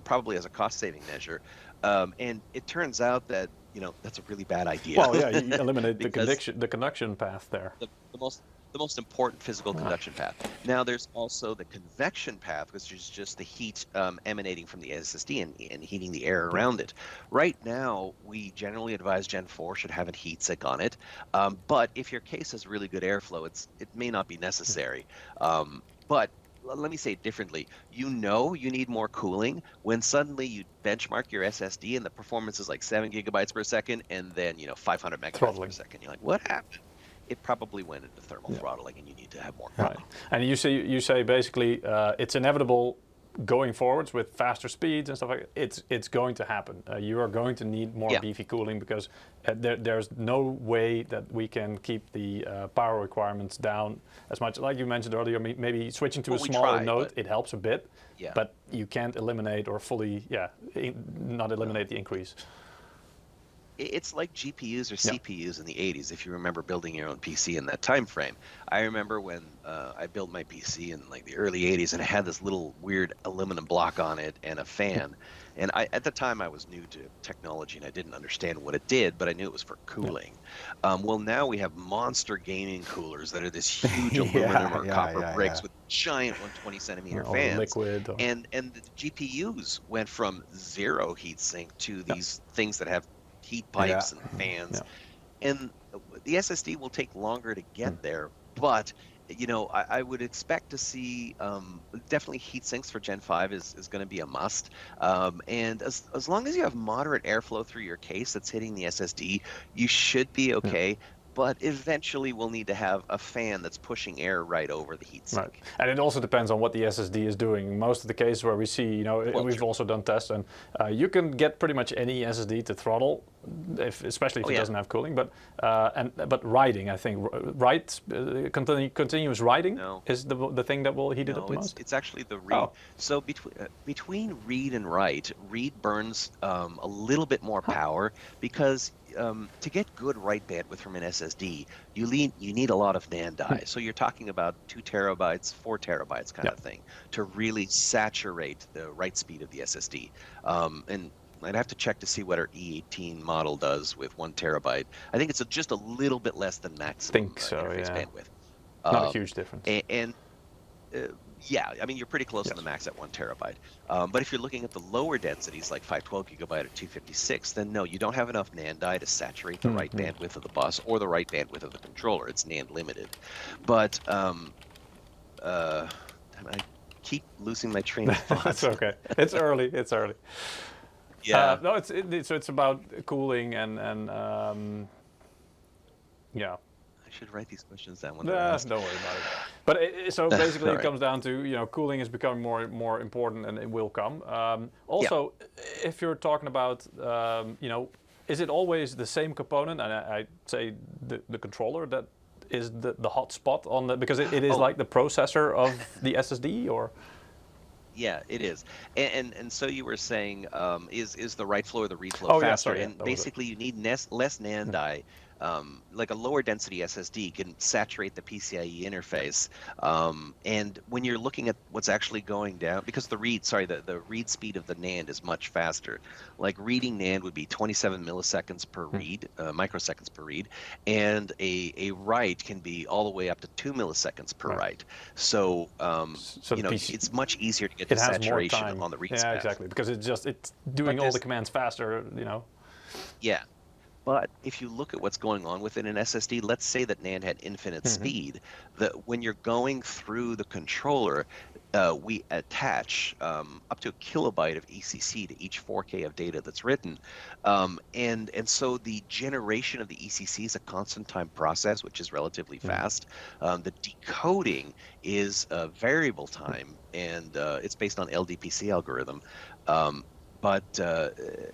probably as a cost-saving measure. And it turns out that, that's a really bad idea. Well, yeah, you eliminate the conduction path there. The most important physical conduction path. Now, there's also the convection path, which is just the heat emanating from the SSD and heating the air around it. Right now, we generally advise Gen 4 should have a heat sink on it. But if your case has really good airflow, it may not be necessary. But let me say it differently. You need more cooling when suddenly you benchmark your SSD and the performance is like 7 gigabytes per second and then 500 megabytes per second. You're like, what happened? It probably went into thermal throttling, and you need to have more cooling. Right. And you say basically it's inevitable going forwards with faster speeds and stuff like that. It's going to happen. You are going to need more beefy cooling because there's no way that we can keep the power requirements down as much. Like you mentioned earlier, maybe switching to a smaller node, it helps a bit, but you can't eliminate or fully, not eliminate the increase. It's like GPUs or CPUs in the 80s, if you remember building your own PC in that time frame. I remember when I built my PC in like the early 80s, and it had this little weird aluminum block on it and a fan. And at the time, I was new to technology, and I didn't understand what it did, but I knew it was for cooling. Well, now we have monster gaming coolers that are this huge aluminum or copper bricks with giant 120-centimeter fans. Liquid. And the GPUs went from 0 heatsink to these things that have heat pipes and fans, and the SSD will take longer to get there, but I would expect to see definitely heat sinks for Gen 5 is going to be a must, and as long as you have moderate airflow through your case that's hitting the SSD, you should be okay. But eventually we'll need to have a fan that's pushing air right over the heatsink. Right. And it also depends on what the SSD is doing. Most of the cases where we see, we've also done tests, and you can get pretty much any SSD to throttle, especially if it doesn't have cooling. But writing, I think, continuous writing is the thing that will heat it up the most. It's actually the read. So between read and write, read burns a little bit more power because to get good write bandwidth from an SSD, you need a lot of NAND die. So you're talking about 2 terabytes, 4 terabytes kind of thing to really saturate the write speed of the SSD. And I'd have to check to see what our E18 model does with 1 terabyte. I think it's just a little bit less than maximum interface bandwidth. Not a huge difference. Yeah, I mean, you're pretty close to the max at 1 terabyte. But if you're looking at the lower densities, like 512 gigabyte or 256, then no, you don't have enough NAND die to saturate the right bandwidth of the bus or the right bandwidth of the controller. It's NAND limited. But I keep losing my train of thought. It's okay. It's early. It's early. Yeah. No, so it's about cooling and yeah. I should write these questions down when Don't they're asked. worry about it. But so basically, it comes down to cooling is becoming more important, and it will come. Also, if you're talking about is it always the same component? And I'd say the controller that is the hot spot on the, because it is like the processor of the SSD, or. Yeah, it is. And so you were saying, is the write flow or the read flow faster? Yeah, and basically, you need less NAND die. Like a lower density SSD can saturate the PCIe interface. And when you're looking at what's actually going down, because the read speed of the NAND is much faster. Like reading NAND would be 27 milliseconds per read, microseconds per read, and a write can be all the way up to 2 milliseconds per write. So, it's much easier to get the saturation on the read. Yeah, exactly, because it's doing all the commands faster, Yeah. But if you look at what's going on within an SSD, let's say that NAND had infinite speed, that when you're going through the controller, we attach up to a kilobyte of ECC to each 4K of data that's written. And so the generation of the ECC is a constant time process, which is relatively fast. The decoding is a variable time, and it's based on LDPC algorithm. But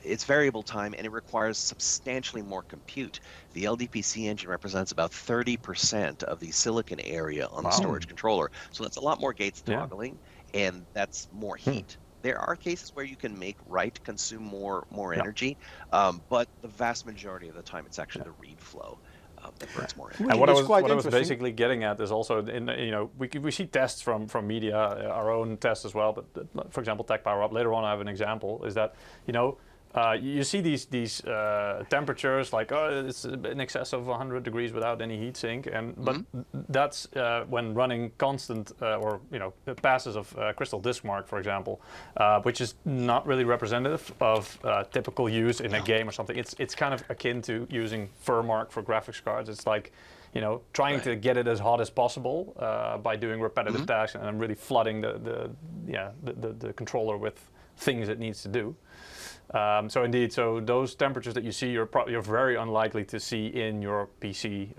it's variable time, and it requires substantially more compute. The LDPC engine represents about 30% of the silicon area on the storage controller. So that's a lot more gates toggling, and that's more heat. There are cases where you can make write consume more energy, but the vast majority of the time it's actually the read flow that burns more energy. And what I was basically getting at is also we see tests from media, our own tests as well. But for example, Tech Power Up. Later on, I have an example. Is that you see these temperatures like it's in excess of 100 degrees without any heat sink, but that's when running constant or passes of Crystal Disk Mark, for example, which is not really representative of typical use in a game or something. It's kind of akin to using FurMark for graphics cards. It's like trying to get it as hot as possible by doing repetitive tasks and really flooding the controller with things it needs to do. So those temperatures that you see, you're very unlikely to see in your PC,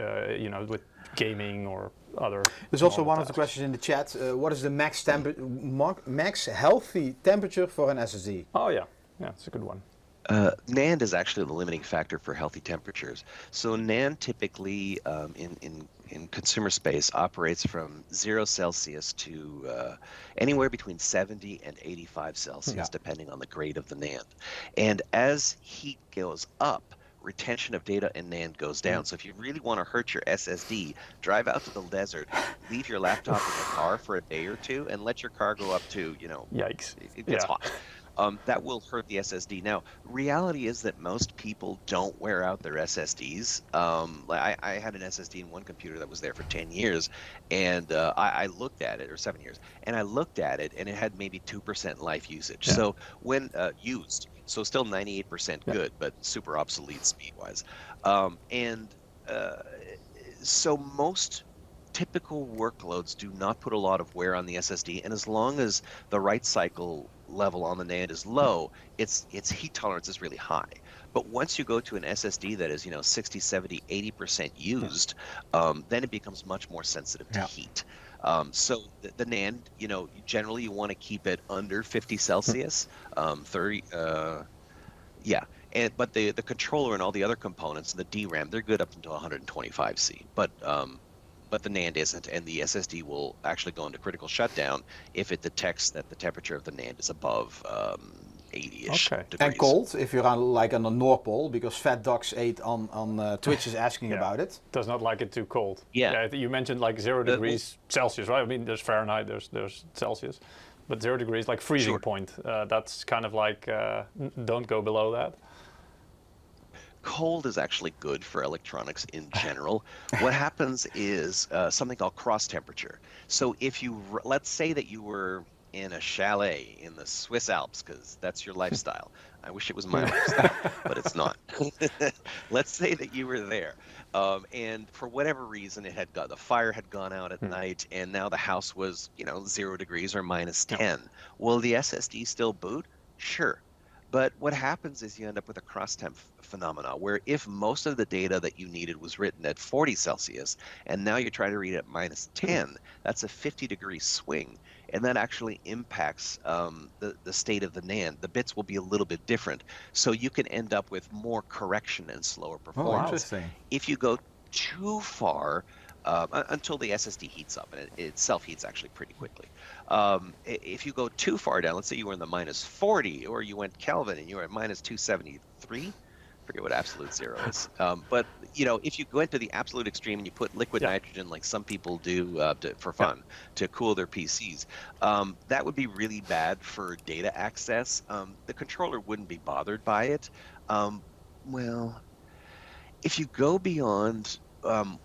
with gaming or other. There's also one of the questions in the chat. What is the max healthy temperature for an SSD? Oh yeah, it's a good one. NAND is actually the limiting factor for healthy temperatures. So NAND typically in consumer space operates from 0 Celsius to anywhere between 70 and 85 Celsius, depending on the grade of the NAND. And as heat goes up, retention of data in NAND goes down. So if you really want to hurt your SSD, drive out to the desert, leave your laptop in the car for a day or two, and let your car go up to, Yikes. It gets hot. That will hurt the SSD. Now, reality is that most people don't wear out their SSDs. I had an SSD in one computer that was there for 10 years, and I looked at it, or 7 years, and I looked at it, and it had maybe 2% life usage. So when used, so still 98% good, but super obsolete speed-wise. So most typical workloads do not put a lot of wear on the SSD, and as long as the write cycle level on the NAND is low, its heat tolerance is really high. But once you go to an SSD that is 60, 70, 80% used, then it becomes much more sensitive to heat. So the NAND, generally you want to keep it under 50 Celsius, 30. But the controller and all the other components, the DRAM, they're good up until 125 C. But the NAND isn't, and the SSD will actually go into critical shutdown if it detects that the temperature of the NAND is above 80-ish degrees. And cold, if you're on the North Pole, because FatDocs8 on Twitch is asking about it. Does not like it too cold. Yeah. You mentioned like 0 degrees Celsius, right? I mean, there's Fahrenheit, there's Celsius, but 0 degrees, like freezing point. That's kind of like, don't go below that. cold is actually good for electronics in general. What happens is something called cross temperature. So if you, let's say that you were in a chalet in the Swiss Alps, because that's your lifestyle. I wish it was my lifestyle, but it's not. Let's say that you were there, and for whatever reason, the fire had gone out at night, and now the house was, 0 degrees or -10. Will the SSD still boot? Sure. But what happens is you end up with a cross-temp phenomena, where if most of the data that you needed was written at 40 Celsius, and now you try to read it at -10, that's a 50-degree swing. And that actually impacts the state of the NAND. The bits will be a little bit different. So you can end up with more correction and slower performance. Oh, interesting. If you go too far, until the SSD heats up, and it self-heats actually pretty quickly. If you go too far down, let's say you were in the -40, or you went Kelvin and you were at -273, forget what absolute zero is. But if you go into the absolute extreme and you put liquid nitrogen, like some people do for fun, to cool their PCs, that would be really bad for data access. The controller wouldn't be bothered by it. Well, if you go beyond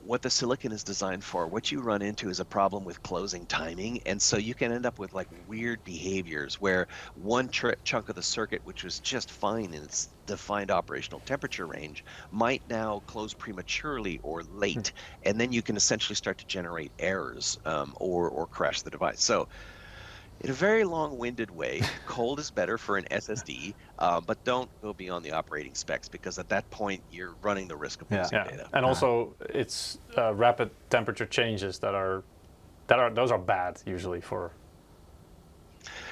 what the silicon is designed for, what you run into is a problem with closing timing, and so you can end up with like weird behaviors where one chunk of the circuit, which was just fine in its defined operational temperature range, might now close prematurely or late, and then you can essentially start to generate errors or crash the device. So in a very long-winded way, cold is better for an SSD, but don't go beyond the operating specs, because at that point you're running the risk of losing data. And also, it's rapid temperature changes those are bad usually for.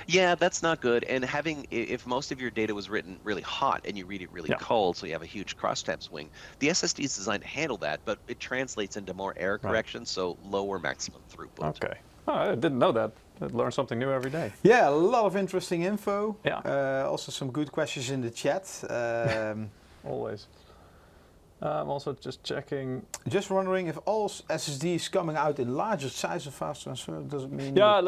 Yeah, that's not good. And if most of your data was written really hot and you read it really cold, so you have a huge cross-temp swing, the SSD is designed to handle that, but it translates into more error correction, so lower maximum throughput. Okay. Oh, I didn't know that. I learn something new every day. Yeah, a lot of interesting info. Yeah. Also some good questions in the chat. Always. I'm also just checking. Just wondering if all SSDs coming out in larger size and fast transfer, does it mean? Yeah,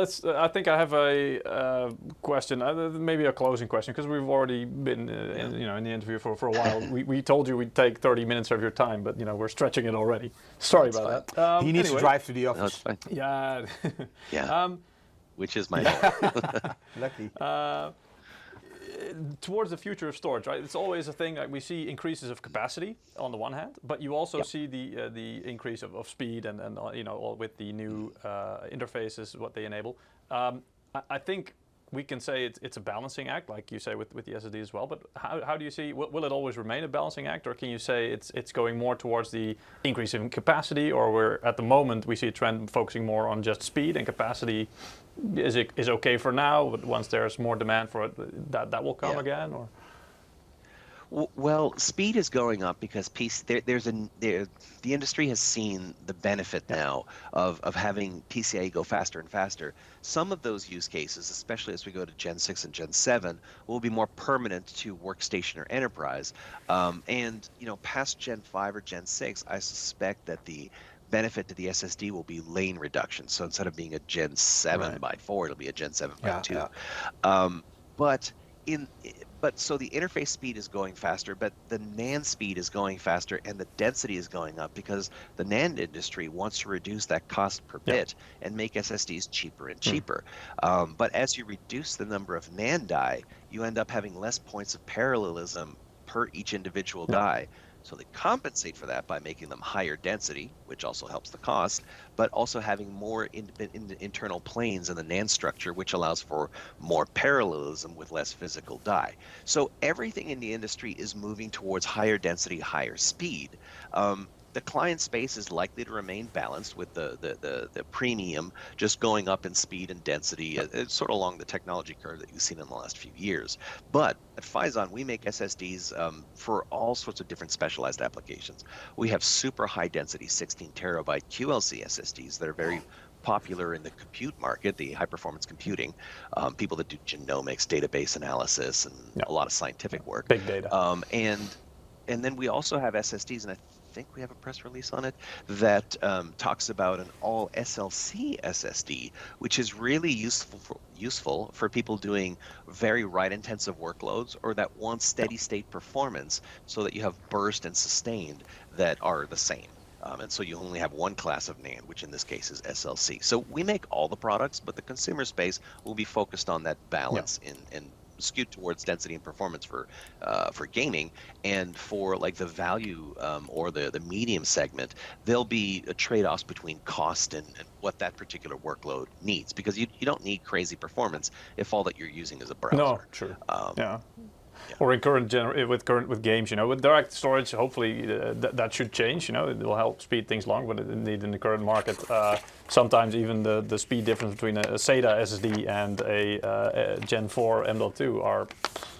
I think I have a question, maybe a closing question, because we've already been in the interview for a while. We told you we'd take 30 minutes of your time, but we're stretching it already. Sorry about that. He needs to drive to the office. No, it's fine. Yeah. Yeah. Which is my Lucky. Towards the future of storage, right? It's always a thing. Like we see increases of capacity on the one hand, but you also see the increase of speed and all with the new interfaces, what they enable. I think we can say it's a balancing act, like you say with the SSD as well. But how do you see? Will it always remain a balancing act, or can you say it's going more towards the increase in capacity, or where at the moment we see a trend focusing more on just speed and capacity? Is okay for now, but once there's more demand for it, that will come again, or? Well, speed is going up because the industry has seen the benefit now of having PCIe go faster and faster. Some of those use cases, especially as we go to Gen 6 and Gen 7, will be more permanent to workstation or enterprise. And past Gen 5 or Gen 6, I suspect that the benefit to the SSD will be lane reduction. So instead of being a Gen 7 by 4, it'll be a Gen 7 by 2. So the interface speed is going faster, but the NAND speed is going faster, and the density is going up because the NAND industry wants to reduce that cost per bit and make SSDs cheaper and cheaper. But as you reduce the number of NAND die, you end up having less points of parallelism per each individual die. So they compensate for that by making them higher density, which also helps the cost, but also having more internal planes in the NAND structure, which allows for more parallelism with less physical die. So everything in the industry is moving towards higher density, higher speed. The client space is likely to remain balanced with the premium just going up in speed and density. It's sort of along the technology curve that you've seen in the last few years. But at Phison, we make SSDs for all sorts of different specialized applications. We have super high density 16 terabyte QLC SSDs that are very popular in the compute market, the high performance computing, people that do genomics, database analysis, and a lot of scientific work. Big data. And then we also have SSDs, and I think we have a press release on it, that talks about an all SLC SSD, which is really useful for people doing very write-intensive workloads or that want steady state performance so that you have burst and sustained that are the same. And so you only have one class of NAND, which in this case is SLC. So we make all the products, but the consumer space will be focused on that balance and skewed towards density and performance for gaming. And for like the value or the medium segment, there'll be a trade-offs between cost and what that particular workload needs, because you don't need crazy performance if all that you're using is a browser. No, true. Or in with games, with direct storage, hopefully that should change. It will help speed things along, but indeed in the current market, sometimes even the speed difference between a SATA SSD and a Gen4 M.2 are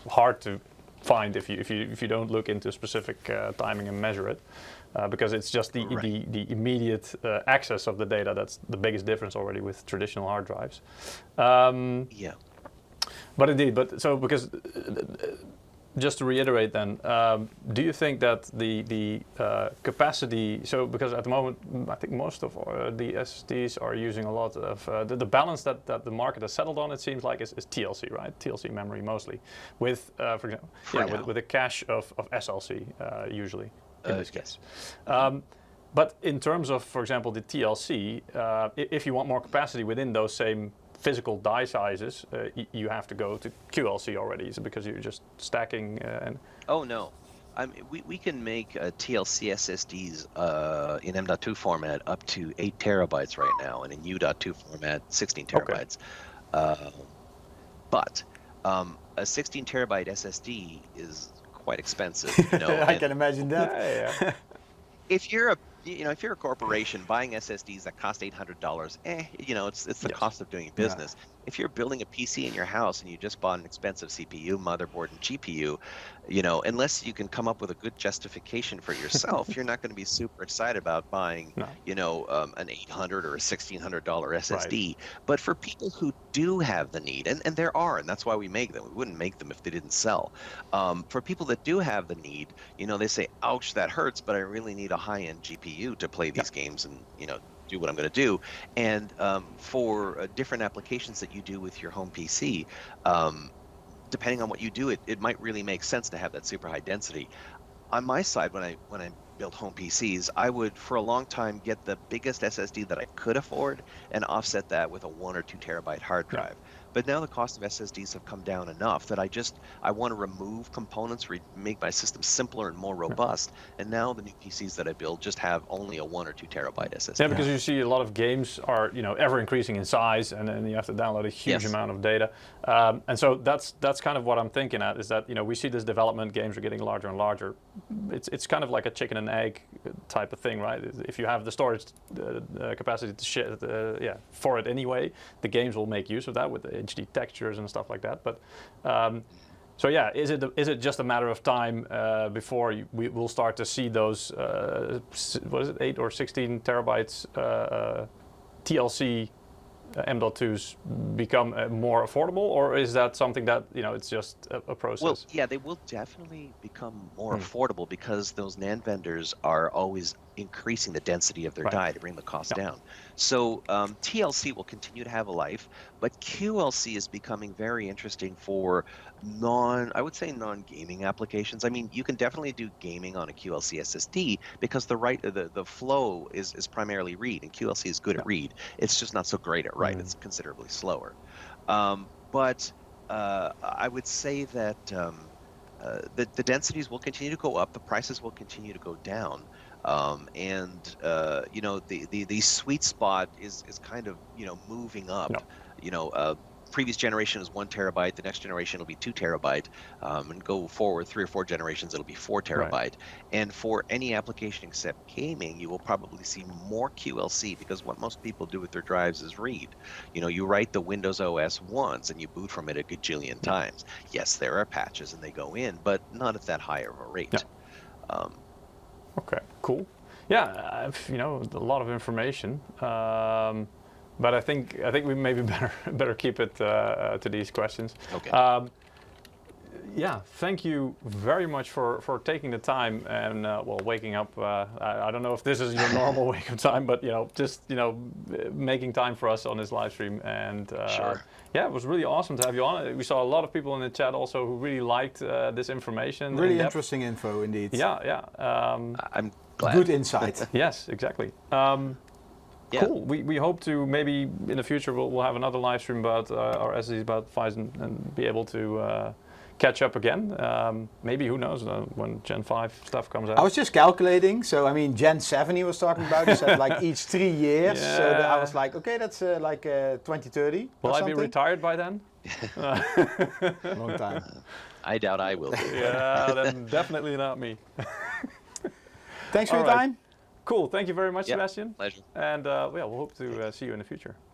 hard to find if you don't look into specific timing and measure it, because it's just the immediate access of the data that's the biggest difference already with traditional hard drives. But indeed, because just to reiterate then, do you think that the capacity, so because at the moment I think most of the SSDs are using a lot of, the balance that the market has settled on, it seems like is TLC, right? TLC memory mostly, with, for example, with a cache of SLC usually in this case. But in terms of, for example, the TLC, if you want more capacity within those same physical die sizes, you have to go to QLC already, so because you're just stacking. Oh no, we can make TLC SSDs in M.2 format up to 8 terabytes right now, and in U.2 format 16 terabytes. But a 16 terabyte SSD is quite expensive. I can imagine that. If you're a corporation buying SSDs that cost $800, it's the cost of doing business. If you're building a PC in your house and you just bought an expensive CPU, motherboard, and GPU, unless you can come up with a good justification for yourself, you're not going to be super excited about buying, an $800 or a $1,600 SSD. Right. But for people who do have the need, and there are, and that's why we make them. We wouldn't make them if they didn't sell. For people that do have the need, they say, ouch, that hurts, but I really need a high-end GPU to play these games and, do what I'm going to do. And for different applications that you do with your home PC, depending on what you do, it might really make sense to have that super high density. On my side, when I built home PCs, I would for a long time get the biggest SSD that I could afford and offset that with a 1 or 2 terabyte hard drive. But now the cost of SSDs have come down enough that I want to remove components, make my system simpler and more robust. And now the new PCs that I build just have only a 1 or 2 terabyte SSD. Yeah, because you see a lot of games are ever increasing in size, and then you have to download a huge amount of data. And so that's kind of what I'm thinking at, is that we see this development, games are getting larger and larger. It's kind of like a chicken and egg type of thing, right? If you have the storage capacity to for it anyway, the games will make use of that with the HD textures and stuff like that. But so is it just a matter of time before we will start to see those 8 or 16 terabytes TLC M.2s become more affordable, or is that something that it's just a process? Well, yeah, they will definitely become more affordable because those NAND vendors are always increasing the density of their die to bring the cost down. So TLC will continue to have a life, but QLC is becoming very interesting for non-gaming applications. I mean, you can definitely do gaming on a QLC SSD because the flow is primarily read, and QLC is good at read. It's just not so great at write. It's considerably slower. But I would say that the densities will continue to go up, the prices will continue to go down. The sweet spot is kind of moving up. Previous generation is 1 terabyte, the next generation will be 2 terabyte, and go forward 3 or 4 generations it'll be 4 terabyte. Right. And for any application except gaming, you will probably see more QLC, because what most people do with their drives is read. You write the Windows OS once and you boot from it a gajillion times. Yes, there are patches and they go in, but not at that high of a rate. Okay, cool. Yeah, a lot of information, but I think we maybe better keep it to these questions. Okay. Yeah, thank you very much for taking the time and waking up. I don't know if this is your normal wake up time, but just making time for us on this live stream. And Sure. yeah, it was really awesome to have you on. We saw a lot of people in the chat also who really liked this information. Really interesting info indeed. Yeah. I'm glad. Good insight. Yes, exactly. Yeah. Cool. We hope to maybe in the future we'll have another live stream about our SSDs, about Phison, and be able to catch up again. Maybe, who knows, when Gen 5 stuff comes out. I was just calculating, so I mean Gen 7 he was talking about, he said like each 3 years, so I was like, okay, that's like 2030 Will or I something. be retired by then? Long time. I doubt I will be. Yeah, then definitely not me. Thanks for All your right. time. Cool, thank you very much, Yep. Sebastian. Pleasure. And we'll hope to see you in the future.